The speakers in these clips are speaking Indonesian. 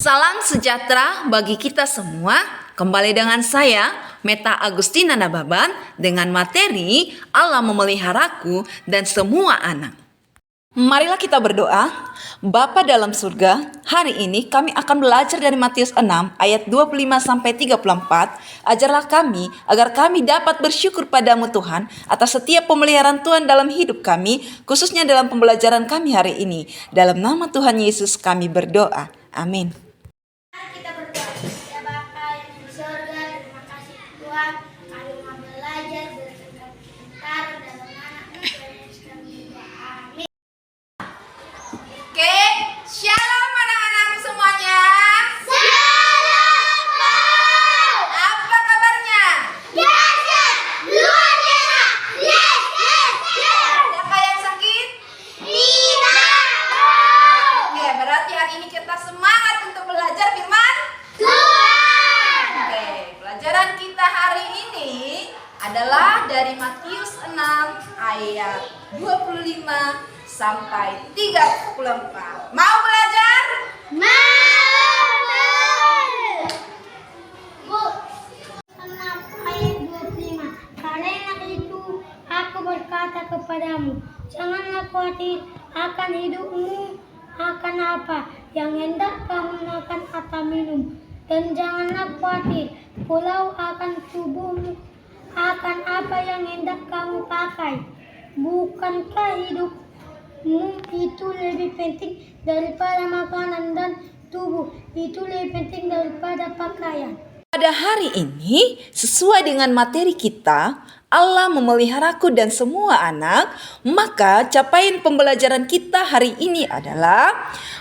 Salam sejahtera bagi kita semua. Kembali dengan saya, Meta Agustina Nababan, dengan materi Allah memeliharaku dan semua anak. Marilah kita berdoa. Bapa dalam surga, hari ini kami akan belajar dari Matius 6 ayat 25-34. Ajarlah kami agar kami dapat bersyukur padamu Tuhan atas setiap pemeliharaan Tuhan dalam hidup kami, khususnya dalam pembelajaran kami hari ini. Dalam nama Tuhan Yesus kami berdoa. Amin. Kita berdoa. Ya Bapa yang di surga, terima kasih Tuhan. Kami mau belajar berkat pintar dalam nama Tuhan Yesus kami berdoa. Amin. Oke, shalom anak-anak semuanya. Shalom, Pak. Apa kabarnya? Yes, luar biasa. Yes. Adakah yang sakit? Tidak. Oke, berarti hari ini kita semangat untuk belajar firman Tuhan. Oke, pelajaran kita hari ini adalah dari Matius 6 ayat 25 sampai 34. Mau belajar? Bu, 6 ayat 25. Karena itu aku berkata kepadamu, janganlah khawatir akan hidupmu, akan apa yang hendak kamu makan atau minum, dan janganlah khawatir pula akan tubuhmu, akan apa yang hendak kamu pakai. Bukankah hidupmu itu lebih penting daripada makanan, dan tubuh itu lebih penting daripada pakaian? Pada hari ini, sesuai dengan materi kita, Allah memeliharaku dan semua anak, maka capaian pembelajaran kita hari ini adalah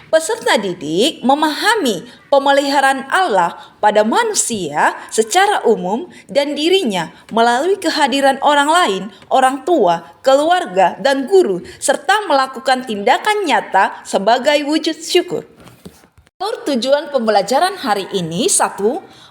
peserta didik memahami pemeliharaan Allah pada manusia secara umum dan dirinya melalui kehadiran orang lain, orang tua, keluarga, dan guru, serta melakukan tindakan nyata sebagai wujud syukur. Tujuan pembelajaran hari ini: 1.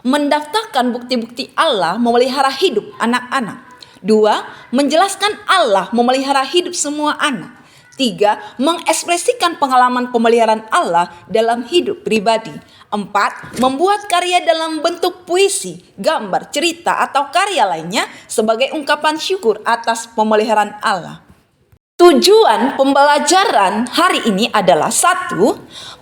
Mendaftarkan bukti-bukti Allah memelihara hidup anak-anak. 2. Menjelaskan Allah memelihara hidup semua anak. 3. Mengekspresikan pengalaman pemeliharaan Allah dalam hidup pribadi. 4. Membuat karya dalam bentuk puisi, gambar, cerita, atau karya lainnya sebagai ungkapan syukur atas pemeliharaan Allah. Tujuan pembelajaran hari ini adalah: 1.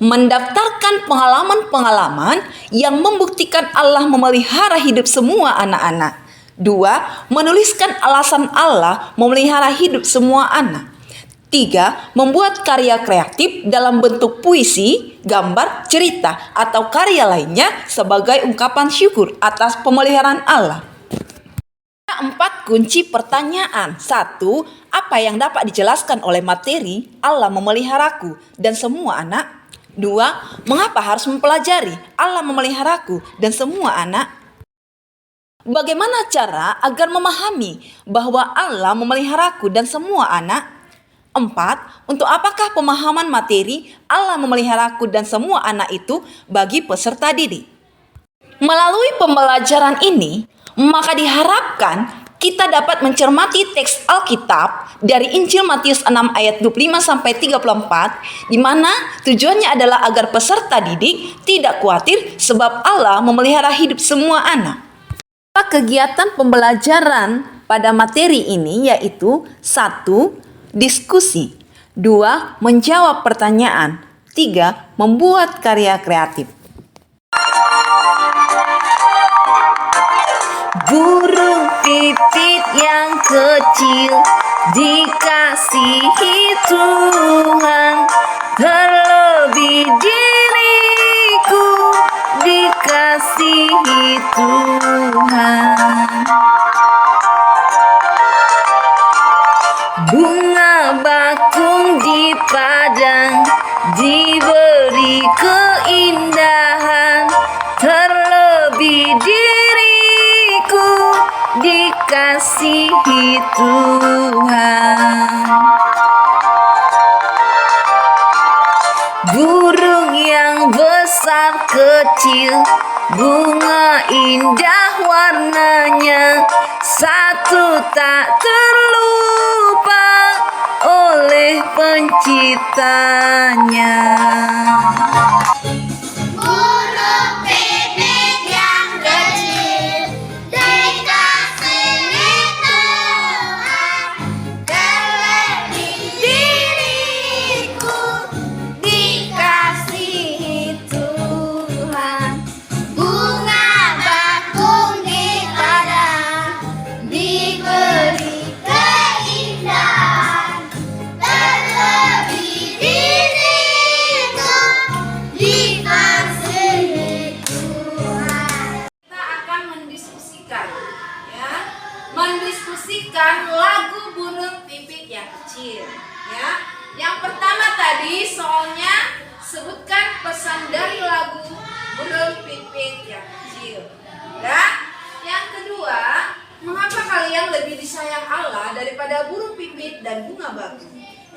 Mendaftarkan pengalaman-pengalaman yang membuktikan Allah memelihara hidup semua anak-anak. 2. Menuliskan alasan Allah memelihara hidup semua anak. 3. Membuat karya kreatif dalam bentuk puisi, gambar, cerita, atau karya lainnya sebagai ungkapan syukur atas pemeliharaan Allah. 4 kunci pertanyaan. 1. Apa yang dapat dijelaskan oleh materi Allah memeliharaku dan semua anak? 2. Mengapa harus mempelajari Allah memeliharaku dan semua anak? Bagaimana cara agar memahami bahwa Allah memeliharaku dan semua anak? 4. Untuk apakah pemahaman materi Allah memeliharaku dan semua anak itu bagi peserta didik? Melalui pembelajaran ini, maka diharapkan kita dapat mencermati teks Alkitab dari Injil Matius 6 ayat 25-34, di mana tujuannya adalah agar peserta didik tidak khawatir sebab Allah memelihara hidup semua anak. Kegiatan pembelajaran pada materi ini yaitu: 1. Diskusi. 2. Menjawab pertanyaan. 3. Membuat karya kreatif. Burung pipit yang kecil dikasihi Tuhan, terlebih diriku dikasihi Tuhan. Bunga bakung di padang diberi keindahan, terlebih diriku dikasihi Tuhan. Burung yang besar kecil, bunga indah warnanya, satu tak terlupa oleh penciptanya. Burung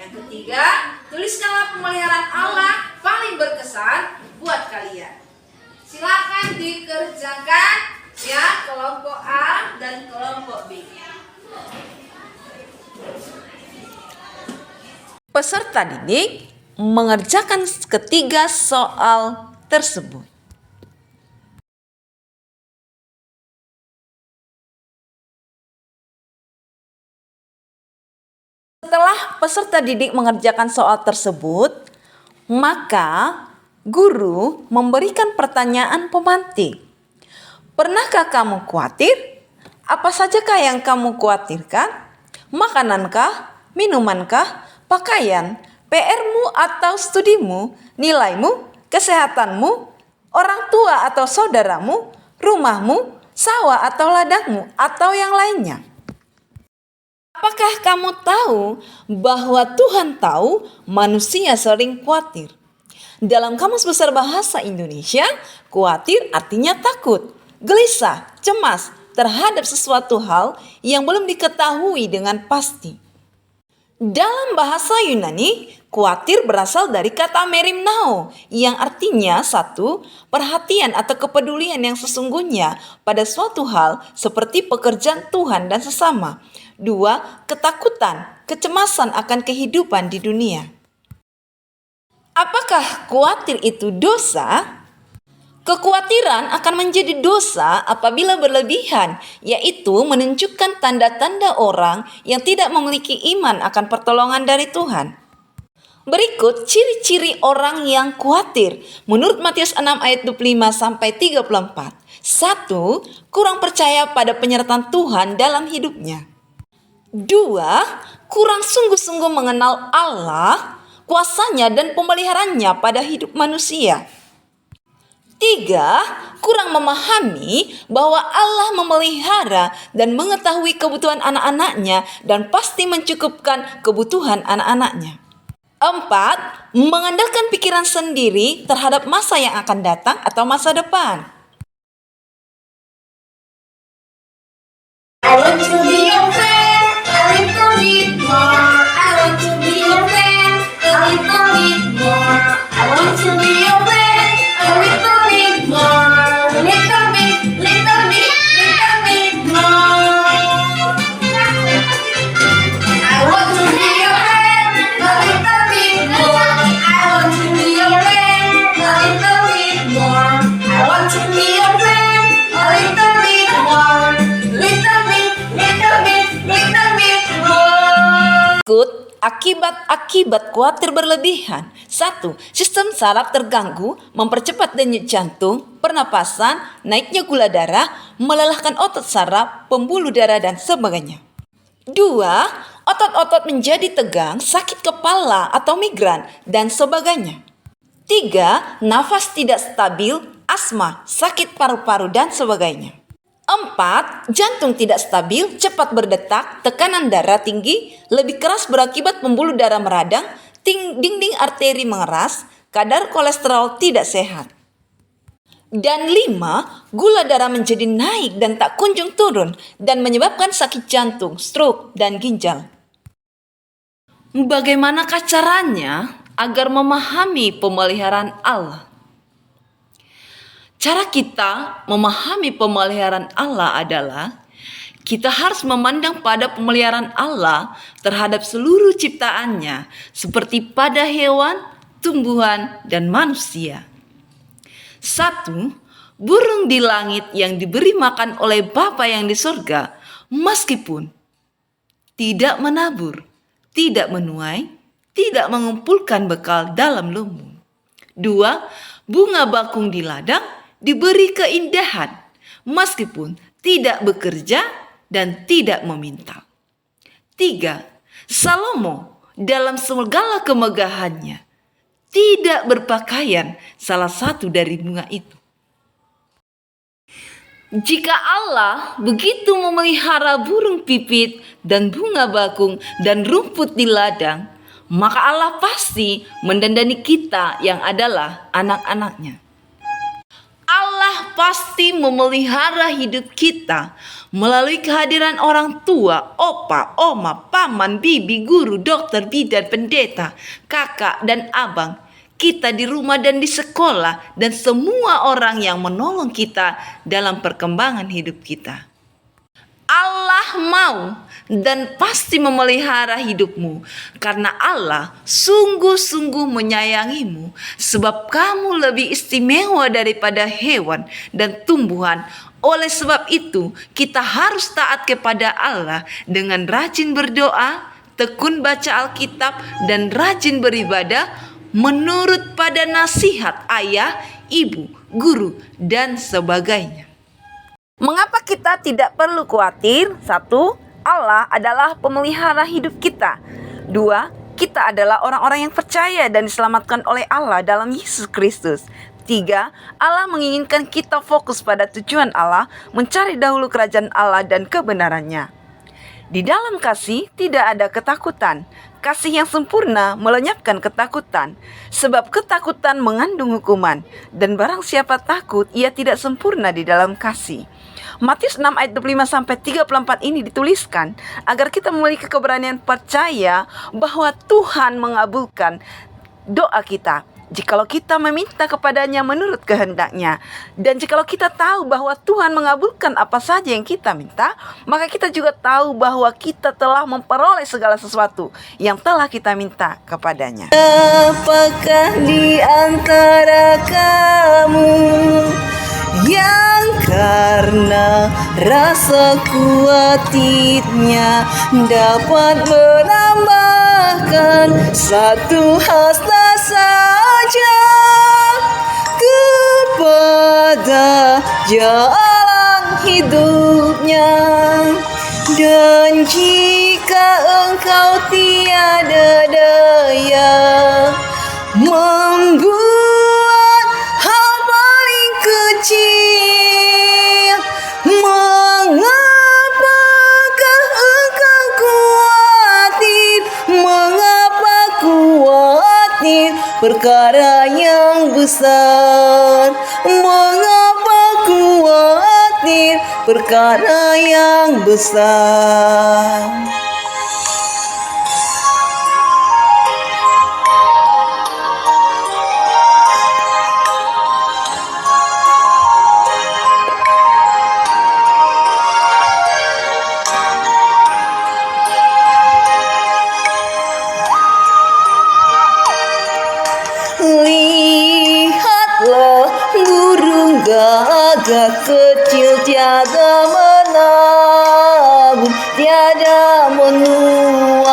Yang ketiga, tuliskanlah pemeliharaan Allah paling berkesan buat kalian. Silakan dikerjakan ya kelompok A dan kelompok B. Peserta didik mengerjakan ketiga soal tersebut. Setelah peserta didik mengerjakan soal tersebut, maka guru memberikan pertanyaan pemantik. Pernahkah kamu khawatir? Apa sajakah yang kamu khawatirkan? Makanankah? Minumankah? Pakaian? PR-mu atau studimu? Nilaimu? Kesehatanmu? Orang tua atau saudaramu? Rumahmu? Sawah atau ladangmu? Atau yang lainnya? Apakah kamu tahu bahwa Tuhan tahu manusia sering khawatir? Dalam Kamus Besar Bahasa Indonesia, khawatir artinya takut, gelisah, cemas terhadap sesuatu hal yang belum diketahui dengan pasti. Dalam bahasa Yunani, khawatir berasal dari kata merimnao yang artinya satu, perhatian atau kepedulian yang sesungguhnya pada suatu hal seperti pekerjaan Tuhan dan sesama. Dua, ketakutan, kecemasan akan kehidupan di dunia. Apakah khawatir itu dosa? Kekhawatiran akan menjadi dosa apabila berlebihan, yaitu menunjukkan tanda-tanda orang yang tidak memiliki iman akan pertolongan dari Tuhan. Berikut ciri-ciri orang yang khawatir menurut Matius 6 ayat 25-34. 1. Kurang percaya pada penyertaan Tuhan dalam hidupnya. 2. Kurang sungguh-sungguh mengenal Allah, kuasanya dan pemeliharaannya pada hidup manusia. 3. Kurang memahami bahwa Allah memelihara dan mengetahui kebutuhan anak-anaknya dan pasti mencukupkan kebutuhan anak-anaknya. 4. Mengandalkan pikiran sendiri terhadap masa yang akan datang atau masa depan. I want to be your friend, a little bit more. I want to be your friend, a little bit more. I want to be your friend, a little bit more. Little bit, little bit, little bit more. I want to be your friend, a little bit more. I want to be your friend, a little bit more. I want to be your friend, a little bit more. Little bit, little bit, little bit more. Berikut akibat-akibat khawatir berlebihan. 1. Sistem saraf terganggu, mempercepat denyut jantung, pernapasan, naiknya gula darah, melelahkan otot saraf, pembuluh darah, dan sebagainya. 2. Otot-otot menjadi tegang, sakit kepala atau migran, dan sebagainya. 3. Nafas tidak stabil, asma, sakit paru-paru, dan sebagainya. 4. Jantung tidak stabil, cepat berdetak, tekanan darah tinggi, lebih keras berakibat pembuluh darah meradang, dinding arteri mengeras, kadar kolesterol tidak sehat. Dan 5. Gula darah menjadi naik dan tak kunjung turun dan menyebabkan sakit jantung, stroke, dan ginjal. Bagaimanakah caranya agar memahami pemeliharaan Allah? Cara kita memahami pemeliharaan Allah adalah kita harus memandang pada pemeliharaan Allah terhadap seluruh ciptaannya seperti pada hewan, tumbuhan, dan manusia. 1. Burung di langit yang diberi makan oleh Bapa yang di surga meskipun tidak menabur, tidak menuai, tidak mengumpulkan bekal dalam lumbung. 2. Bunga bakung di ladang diberi keindahan meskipun tidak bekerja dan tidak meminta. 3. Salomo dalam segala kemegahannya tidak berpakaian salah satu dari bunga itu. Jika Allah begitu memelihara burung pipit dan bunga bakung dan rumput di ladang, maka Allah pasti mendandani kita yang adalah anak-anaknya. Allah pasti memelihara hidup kita melalui kehadiran orang tua, opa, oma, paman, bibi, guru, dokter, bidan, pendeta, kakak, dan abang. Kita di rumah dan di sekolah, dan semua orang yang menolong kita dalam perkembangan hidup kita. Allah mau dan pasti memelihara hidupmu, karena Allah sungguh-sungguh menyayangimu, sebab kamu lebih istimewa daripada hewan dan tumbuhan. Oleh sebab itu, kita harus taat kepada Allah dengan rajin berdoa, tekun baca Alkitab, dan rajin beribadah menurut pada nasihat ayah, ibu, guru, dan sebagainya. Mengapa kita tidak perlu khawatir? 1. Allah adalah pemelihara hidup kita. 2. Kita adalah orang-orang yang percaya dan diselamatkan oleh Allah dalam Yesus Kristus. 3. Allah menginginkan kita fokus pada tujuan Allah, mencari dahulu kerajaan Allah dan kebenarannya. Di dalam kasih tidak ada ketakutan. Kasih yang sempurna melenyapkan ketakutan, sebab ketakutan mengandung hukuman, dan barang siapa takut, ia tidak sempurna di dalam kasih. Matius 6 ayat 25-34 ini dituliskan agar kita memiliki keberanian percaya bahwa Tuhan mengabulkan doa kita jikalau kita meminta kepadanya menurut kehendaknya. Dan jikalau kita tahu bahwa Tuhan mengabulkan apa saja yang kita minta, maka kita juga tahu bahwa kita telah memperoleh segala sesuatu yang telah kita minta kepadanya. Apakah di antara kamu yang karena rasa khawatirnya dapat menambahkan satu hasta saja kepada jalan hidupnya? Dan jika engkau tiada daya membuat hal paling kecil, mengapakah engkau khawatir? Mengapa khawatir perkara yang besar? Mengapa khawatir perkara yang besar? Lihatlah burung gagak kecil, tiada menabur, tiada menuai,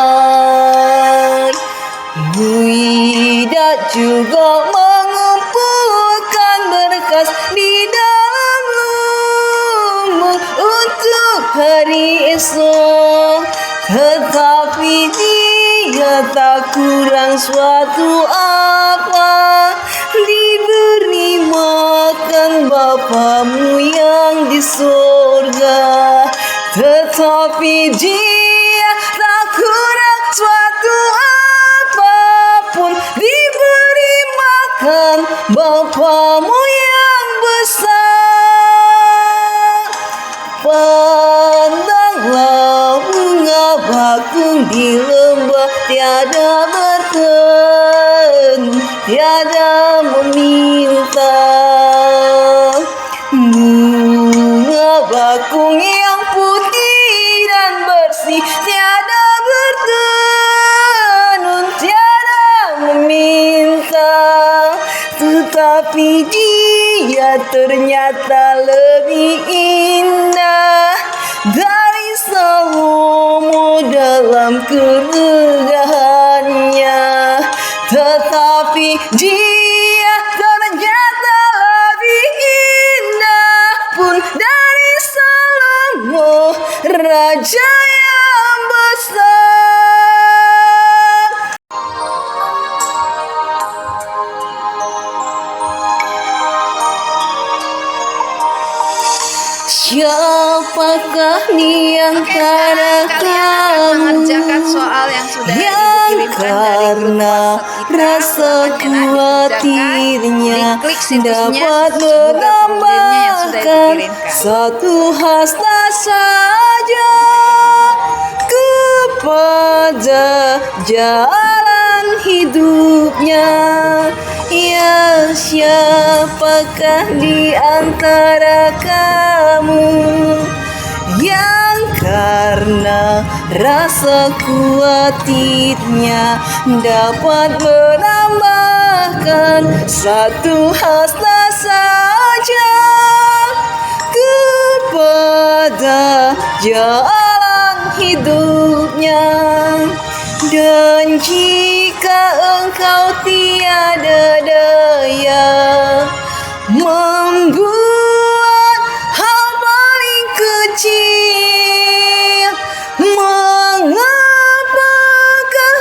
tidak juga mengumpulkan berkas di dalam lumbung untuk hari esok. Tetapi dia tak kurang suatu apa, diberi makan Bapamu yang di sorga. Tetapi dia tak kurang suatu apapun, diberi makan Bapamu yang besar. Pandanglah bunga bakung di lembah, tiada bertenun, tiada meminta. Bunga bakung yang putih dan bersih, tiada bertenun, tiada meminta. Tetapi dia ternyata lebih indah dari Salomo dalam kemegahannya. Tetapi dia ternyata lebih indah pun dari Salomo, raja yang besar. Siapakah di antara kamu mengerjakan soal yang sudah yang dikirimkan dari grup karena WhatsApp kita, rasa maka enak dikerjakan, khawatirnya diklik situsnya, dapat juga formulirnya yang bahkan dikirimkan. satu hasta saja kepada jalan hidupnya. Ya, siapakah di antara kamu yang karena rasa khawatirnya dapat menambahkan satu hasta saja kepada jalan hidupnya. Dan jika engkau tiada daya membuat hal paling kecil, mengapakah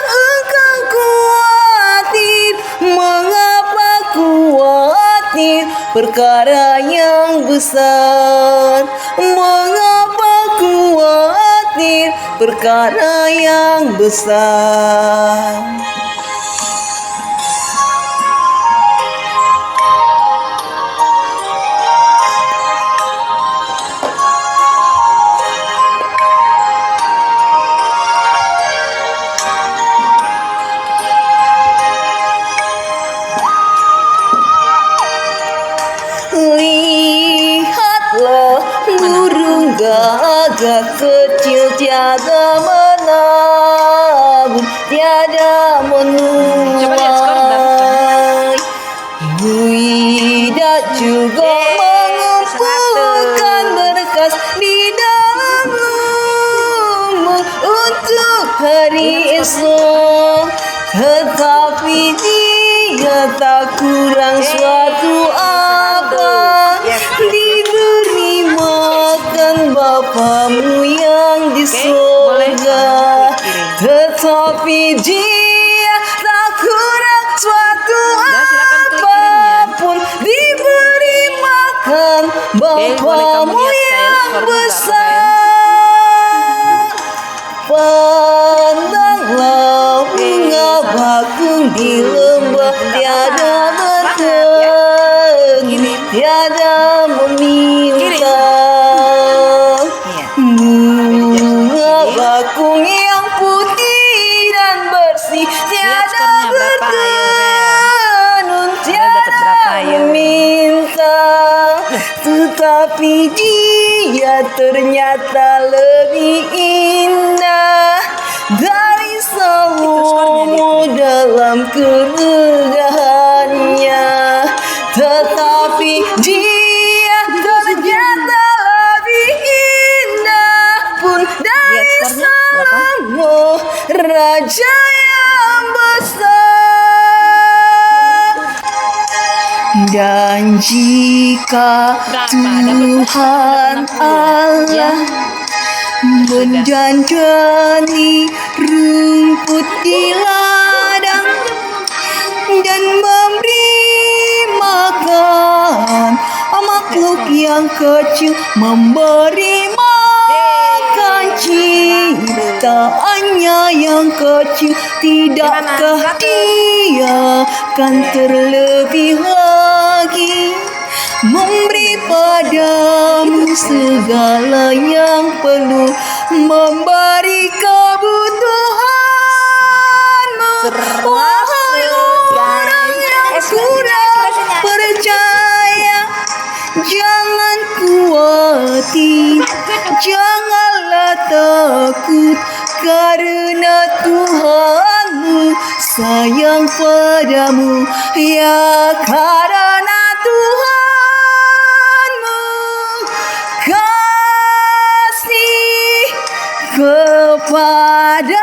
engkau khawatir? Mengapa khawatir perkara yang besar? Mengapa khawatir perkara yang besar? Lihatlah burung gagak kecil tiada menabur, tiada Coba lihat skor menuai. Tidak juga mengumpulkan berkas di dalam lumbung untuk hari esok, tetapi dia tak kurang suatu apa diberi makan Bapamu yang di surga. Tetapi dia tak kurang suatu apapun diberi makan Bapamu yang besar. Pandanglah bunga bakung di lembah, tiada berteduh, tiada meminta. Bunga bakung yang putih dan bersih, tiada skornya berapa, ayo, bertenun, tiada meminta. Tetapi dia ternyata lebih indah dari Salomo dalam kemegahannya. Tetapi dia ternyata lebih indah pun dari Salomo, raja yang besar. Dan jika Tuhan Allah menjandani rumput di ladang dan memberi makan makhluk yang kecil, memberi makan ciptaannya yang kecil, tidakkah dia kan terlebih lagi memberi padamu segala yang perlu, memberi kebutuhanmu. Wahai orang yang kurang percaya, jangan khawatir, janganlah takut, karena Tuhanmu sayang padamu. Ya, karena Tuhanmu kasih kepadamu.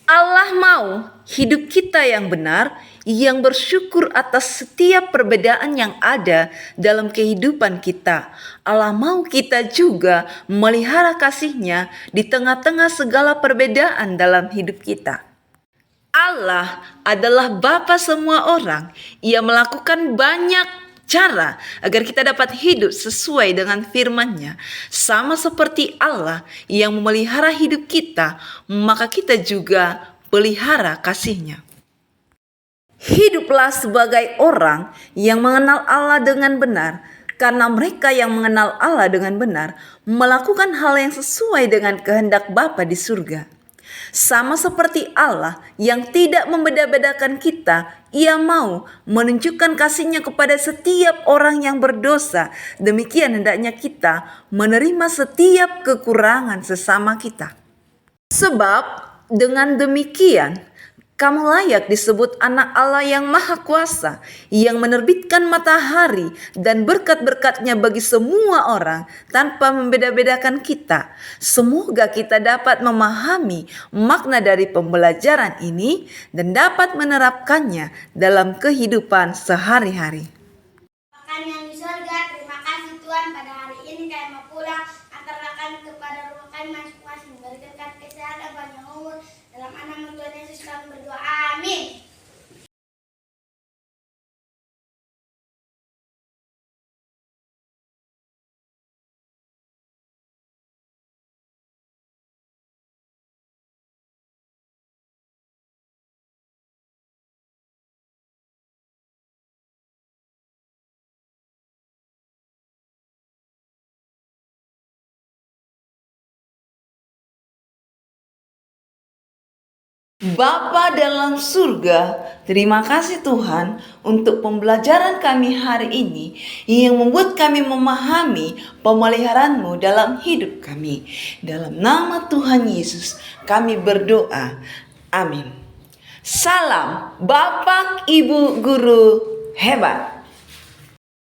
Allah mau hidup kita yang benar, yang bersyukur atas setiap perbedaan yang ada dalam kehidupan kita. Allah mau kita juga memelihara kasih-Nya di tengah-tengah segala perbedaan dalam hidup kita. Allah adalah Bapa semua orang. Ia melakukan banyak cara agar kita dapat hidup sesuai dengan firman-Nya. Sama seperti Allah yang memelihara hidup kita, maka kita juga pelihara kasih-Nya. Hiduplah sebagai orang yang mengenal Allah dengan benar, karena mereka yang mengenal Allah dengan benar melakukan hal yang sesuai dengan kehendak Bapa di surga. Sama seperti Allah yang tidak membeda-bedakan kita, Ia mau menunjukkan kasih-Nya kepada setiap orang yang berdosa. Demikian hendaknya kita menerima setiap kekurangan sesama kita. Sebab dengan demikian kamu layak disebut anak Allah yang Maha Kuasa, yang menerbitkan matahari dan berkat-berkat-Nya bagi semua orang tanpa membeda-bedakan kita. Semoga kita dapat memahami makna dari pembelajaran ini dan dapat menerapkannya dalam kehidupan sehari-hari. Makan yang di surga, terima kasih Tuhan pada hari ini kami mau pulang. Antarlah kami kepada rumah kami masing-masing. Berikan kesehatan, panjang umur. Dalam nama Tuhan Yesus kami berdoa. Amin. Bapa dalam surga, terima kasih Tuhan untuk pembelajaran kami hari ini yang membuat kami memahami pemeliharaan-Mu dalam hidup kami. Dalam nama Tuhan Yesus kami berdoa. Amin. Salam Bapak Ibu Guru hebat.